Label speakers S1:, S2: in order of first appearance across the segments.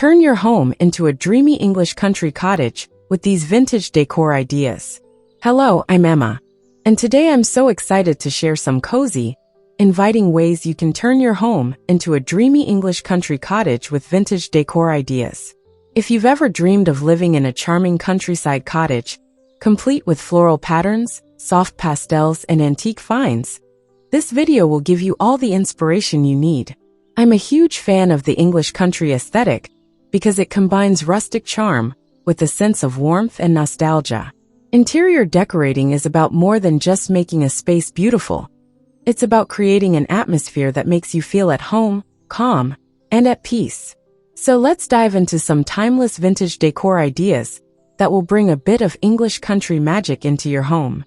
S1: Turn your home into a dreamy English country cottage with these vintage decor ideas. Hello, I'm Emma, and today I'm so excited to share some cozy, inviting ways you can turn your home into a dreamy English country cottage with vintage decor ideas. If you've ever dreamed of living in a charming countryside cottage, complete with floral patterns, soft pastels, and antique finds, this video will give you all the inspiration you need. I'm a huge fan of the English country aesthetic because it combines rustic charm with a sense of warmth and nostalgia. Interior decorating is about more than just making a space beautiful. It's about creating an atmosphere that makes you feel at home, calm, and at peace. So let's dive into some timeless vintage decor ideas that will bring a bit of English country magic into your home.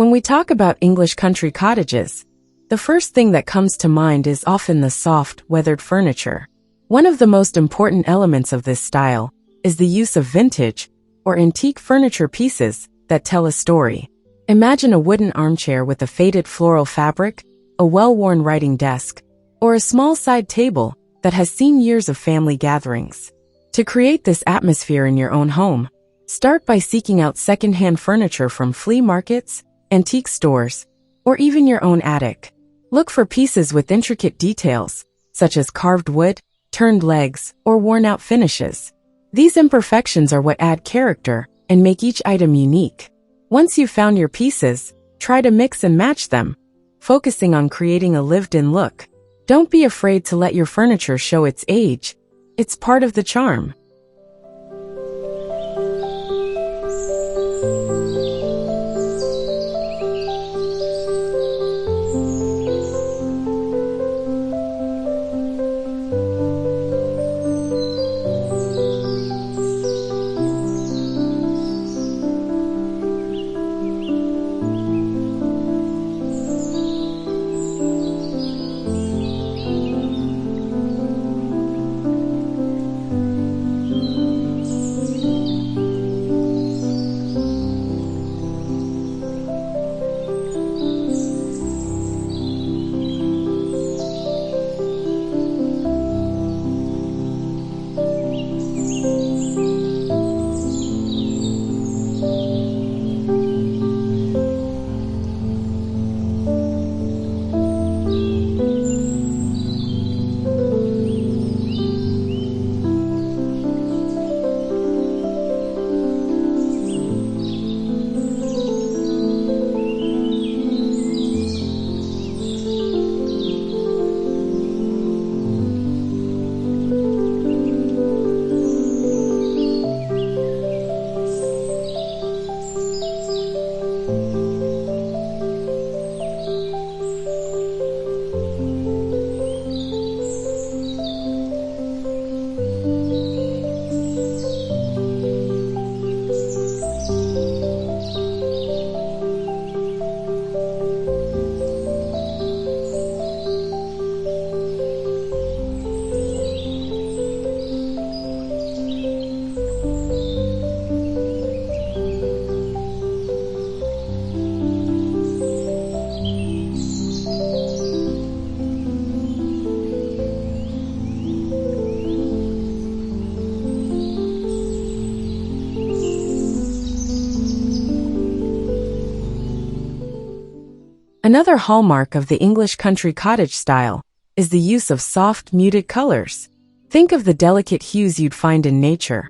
S1: When we talk about English country cottages, the first thing that comes to mind is often the soft, weathered furniture. One of the most important elements of this style is the use of vintage or antique furniture pieces that tell a story. Imagine a wooden armchair with a faded floral fabric, a well-worn writing desk, or a small side table that has seen years of family gatherings. To create this atmosphere in your own home, start by seeking out secondhand furniture from flea markets, antique stores, or even your own attic. Look for pieces with intricate details, such as carved wood, turned legs, or worn-out finishes. These imperfections are what add character and make each item unique. Once you've found your pieces, try to mix and match them, focusing on creating a lived-in look. Don't be afraid to let your furniture show its age. It's part of the charm. Another hallmark of the English country cottage style is the use of soft, muted colors. Think of the delicate hues you'd find in nature: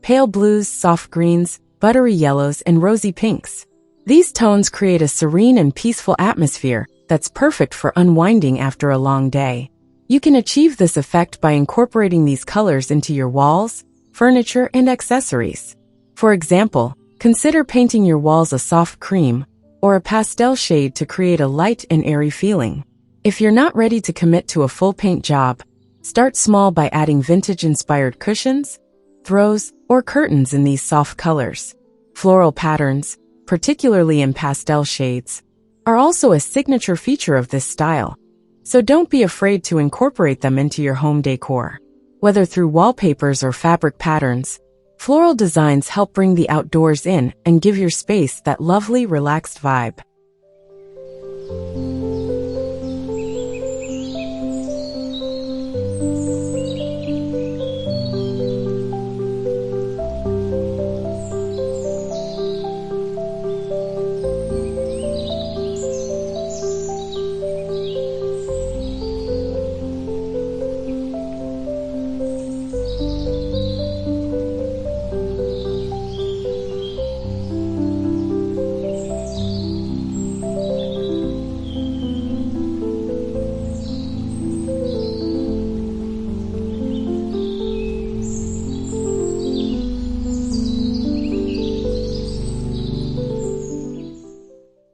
S1: pale blues, soft greens, buttery yellows, and rosy pinks. These tones create a serene and peaceful atmosphere that's perfect for unwinding after a long day. You can achieve this effect by incorporating these colors into your walls, furniture, and accessories. For example, consider painting your walls a soft cream or a pastel shade to create a light and airy feeling. If you're not ready to commit to a full paint job, start small by adding vintage-inspired cushions, throws, or curtains in these soft colors. Floral patterns, particularly in pastel shades, are also a signature feature of this style, so don't be afraid to incorporate them into your home decor. Whether through wallpapers or fabric patterns, floral designs help bring the outdoors in and give your space that lovely, relaxed vibe.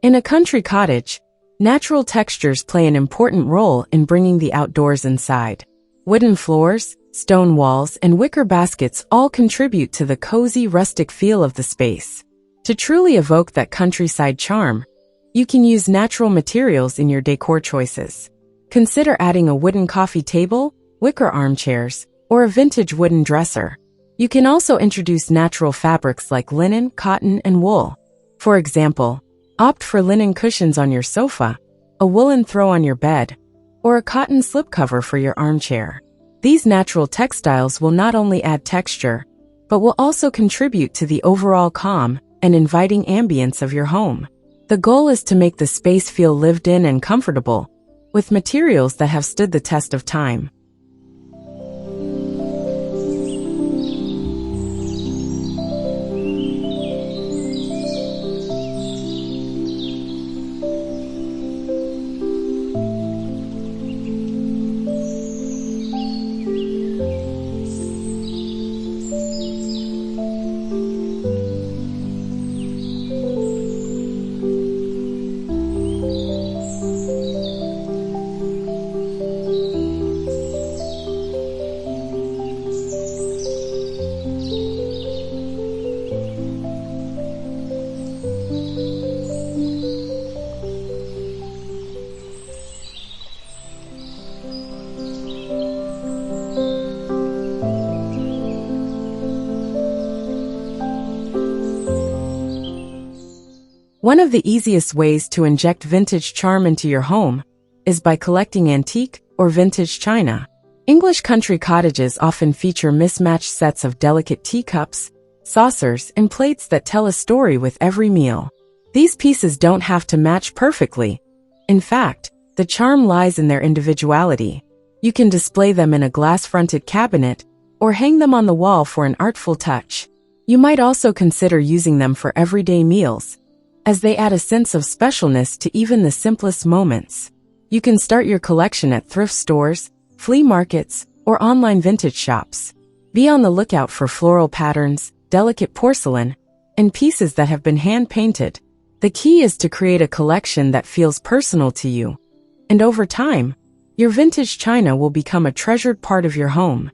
S1: In a country cottage, natural textures play an important role in bringing the outdoors inside. Wooden floors, stone walls, and wicker baskets all contribute to the cozy, rustic feel of the space. To truly evoke that countryside charm, you can use natural materials in your decor choices. Consider adding a wooden coffee table, wicker armchairs, or a vintage wooden dresser. You can also introduce natural fabrics like linen, cotton, and wool. For example, opt for linen cushions on your sofa, a woolen throw on your bed, or a cotton slipcover for your armchair. These natural textiles will not only add texture, but will also contribute to the overall calm and inviting ambience of your home. The goal is to make the space feel lived in and comfortable, with materials that have stood the test of time. One of the easiest ways to inject vintage charm into your home is by collecting antique or vintage china. English country cottages often feature mismatched sets of delicate teacups, saucers, and plates that tell a story with every meal. These pieces don't have to match perfectly. In fact, the charm lies in their individuality. You can display them in a glass-fronted cabinet or hang them on the wall for an artful touch. You might also consider using them for everyday meals, as they add a sense of specialness to even the simplest moments. You can start your collection at thrift stores, flea markets, or online vintage shops. Be on the lookout for floral patterns, delicate porcelain, and pieces that have been hand-painted. The key is to create a collection that feels personal to you. And over time, your vintage china will become a treasured part of your home.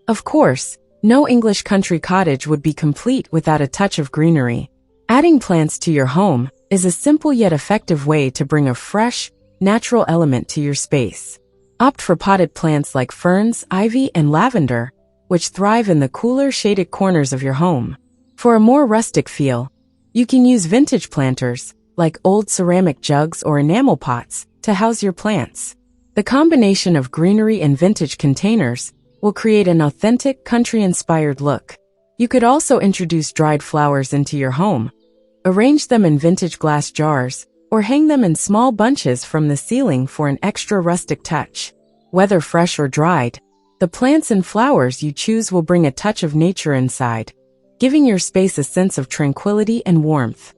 S1: Of course, no English country cottage would be complete without a touch of greenery. Adding plants to your home is a simple yet effective way to bring a fresh, natural element to your space. Opt for potted plants like ferns, ivy, and lavender, which thrive in the cooler, shaded corners of your home. For a more rustic feel, you can use vintage planters, like old ceramic jugs or enamel pots, to house your plants. The combination of greenery and vintage containers will create an authentic, country-inspired look. You could also introduce dried flowers into your home. Arrange them in vintage glass jars, or hang them in small bunches from the ceiling for an extra rustic touch. Whether fresh or dried, the plants and flowers you choose will bring a touch of nature inside, giving your space a sense of tranquility and warmth.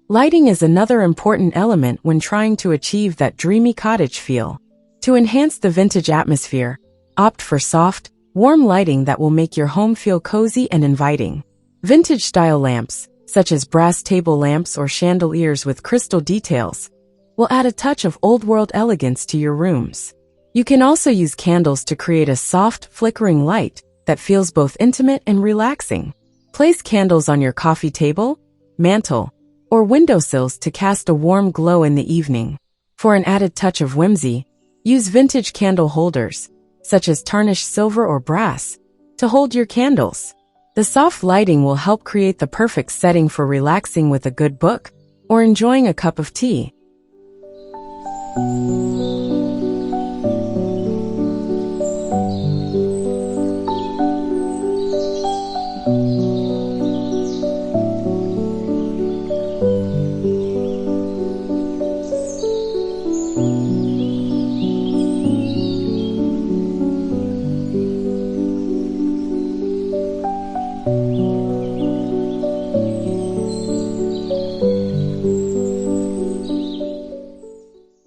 S1: Lighting is another important element when trying to achieve that dreamy cottage feel. To enhance the vintage atmosphere, opt for soft, warm lighting that will make your home feel cozy and inviting. Vintage-style lamps, such as brass table lamps or chandeliers with crystal details, will add a touch of old-world elegance to your rooms. You can also use candles to create a soft, flickering light that feels both intimate and relaxing. Place candles on your coffee table, mantle, or windowsills to cast a warm glow in the evening. For an added touch of whimsy, use vintage candle holders, such as tarnished silver or brass, to hold your candles. The soft lighting will help create the perfect setting for relaxing with a good book or enjoying a cup of tea.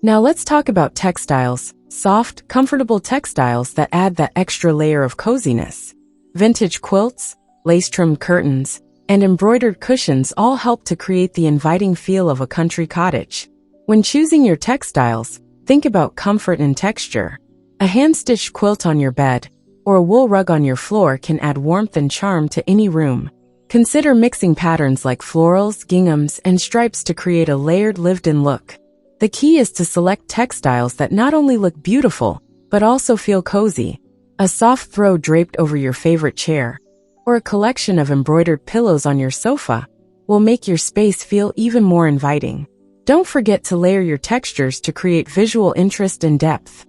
S1: Now let's talk about textiles, soft, comfortable textiles that add that extra layer of coziness. Vintage quilts, lace-trimmed curtains, and embroidered cushions all help to create the inviting feel of a country cottage. When choosing your textiles, think about comfort and texture. A hand-stitched quilt on your bed, or a wool rug on your floor can add warmth and charm to any room. Consider mixing patterns like florals, ginghams, and stripes to create a layered, lived-in look. The key is to select textiles that not only look beautiful, but also feel cozy. A soft throw draped over your favorite chair, or a collection of embroidered pillows on your sofa, will make your space feel even more inviting. Don't forget to layer your textures to create visual interest and depth.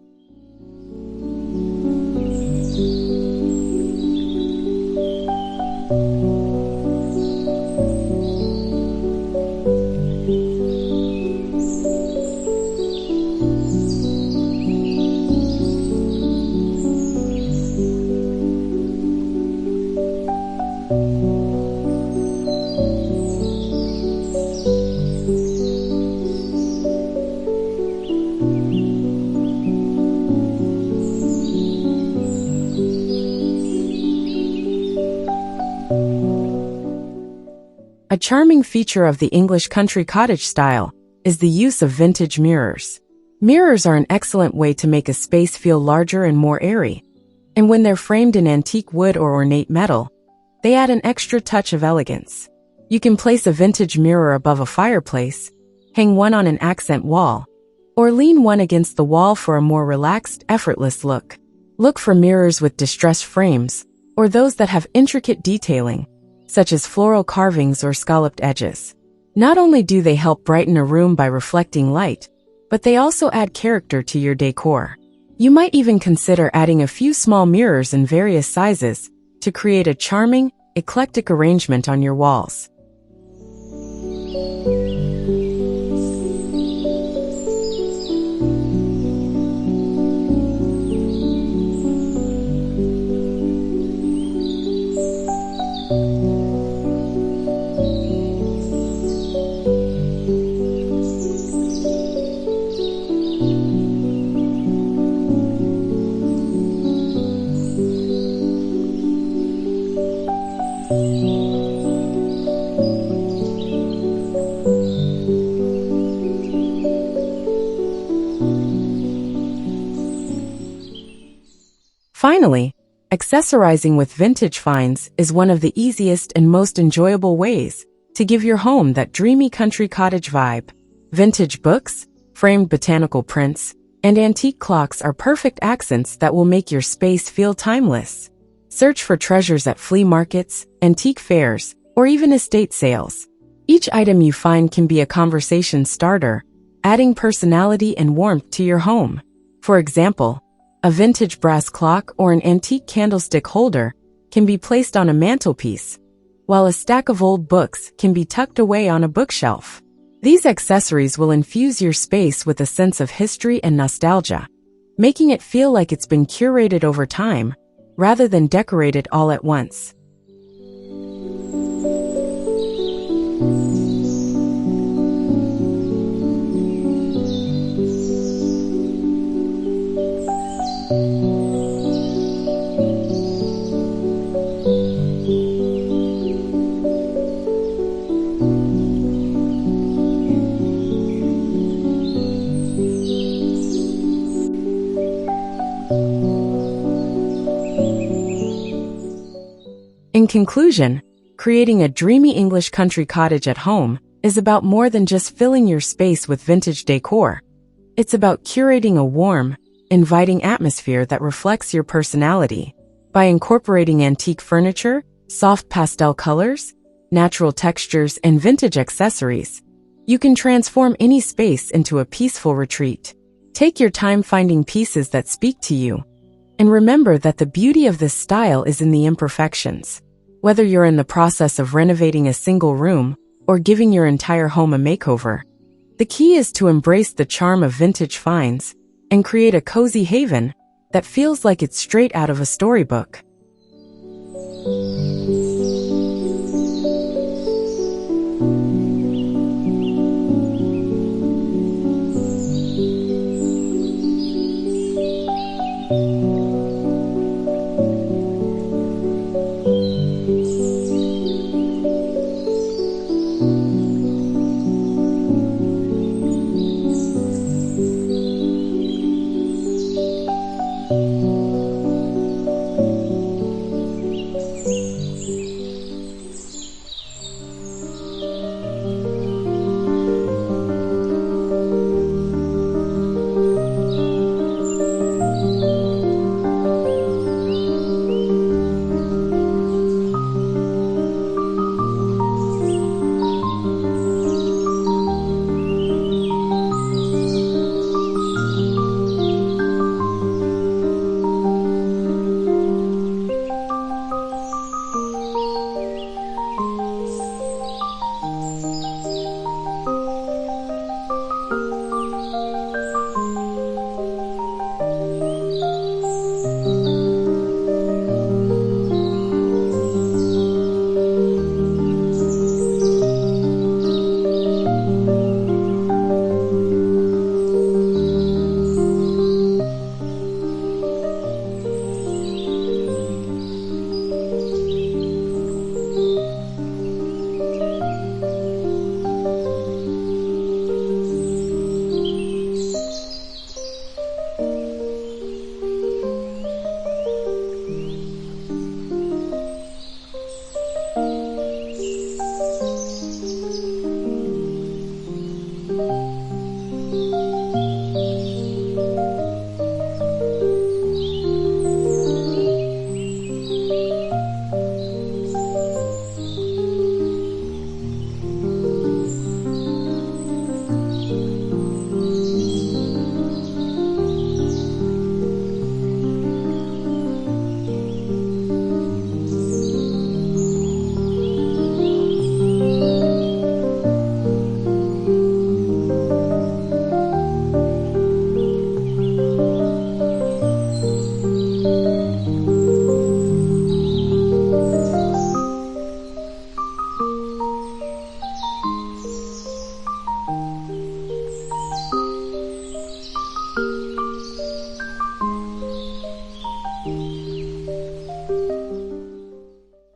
S1: A charming feature of the English country cottage style is the use of vintage mirrors. Mirrors are an excellent way to make a space feel larger and more airy. And when they're framed in antique wood or ornate metal, they add an extra touch of elegance. You can place a vintage mirror above a fireplace, hang one on an accent wall, or lean one against the wall for a more relaxed, effortless look. Look for mirrors with distressed frames, or those that have intricate detailing, such as floral carvings or scalloped edges. Not only do they help brighten a room by reflecting light, but they also add character to your decor. You might even consider adding a few small mirrors in various sizes to create a charming, eclectic arrangement on your walls. Finally, accessorizing with vintage finds is one of the easiest and most enjoyable ways to give your home that dreamy country cottage vibe. Vintage books, framed botanical prints, and antique clocks are perfect accents that will make your space feel timeless. Search for treasures at flea markets, antique fairs, or even estate sales. Each item you find can be a conversation starter, adding personality and warmth to your home. For example, a vintage brass clock or an antique candlestick holder can be placed on a mantelpiece, while a stack of old books can be tucked away on a bookshelf. These accessories will infuse your space with a sense of history and nostalgia, making it feel like it's been curated over time, rather than decorated all at once. In conclusion, creating a dreamy English country cottage at home is about more than just filling your space with vintage decor. It's about curating a warm, inviting atmosphere that reflects your personality. By incorporating antique furniture, soft pastel colors, natural textures, and vintage accessories, you can transform any space into a peaceful retreat. Take your time finding pieces that speak to you, and remember that the beauty of this style is in the imperfections. Whether you're in the process of renovating a single room or giving your entire home a makeover, the key is to embrace the charm of vintage finds and create a cozy haven that feels like it's straight out of a storybook.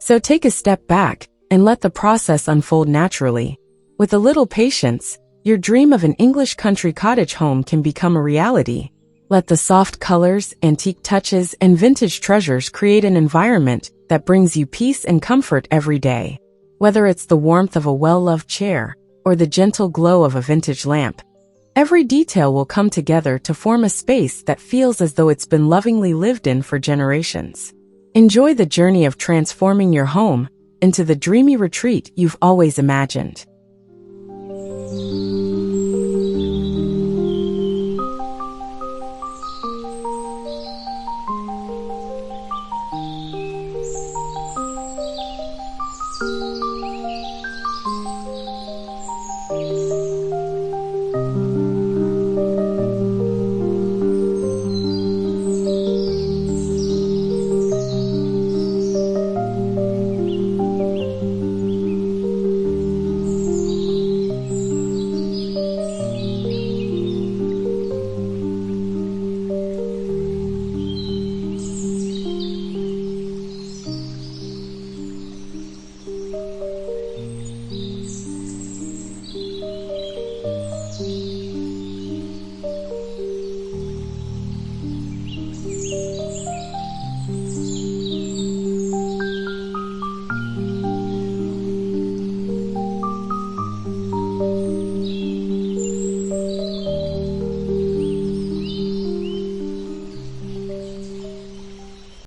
S1: So take a step back and let the process unfold naturally. With a little patience, your dream of an English country cottage home can become a reality. Let the soft colors, antique touches, and vintage treasures create an environment that brings you peace and comfort every day. Whether it's the warmth of a well-loved chair or the gentle glow of a vintage lamp, every detail will come together to form a space that feels as though it's been lovingly lived in for generations. Enjoy the journey of transforming your home into the dreamy retreat you've always imagined.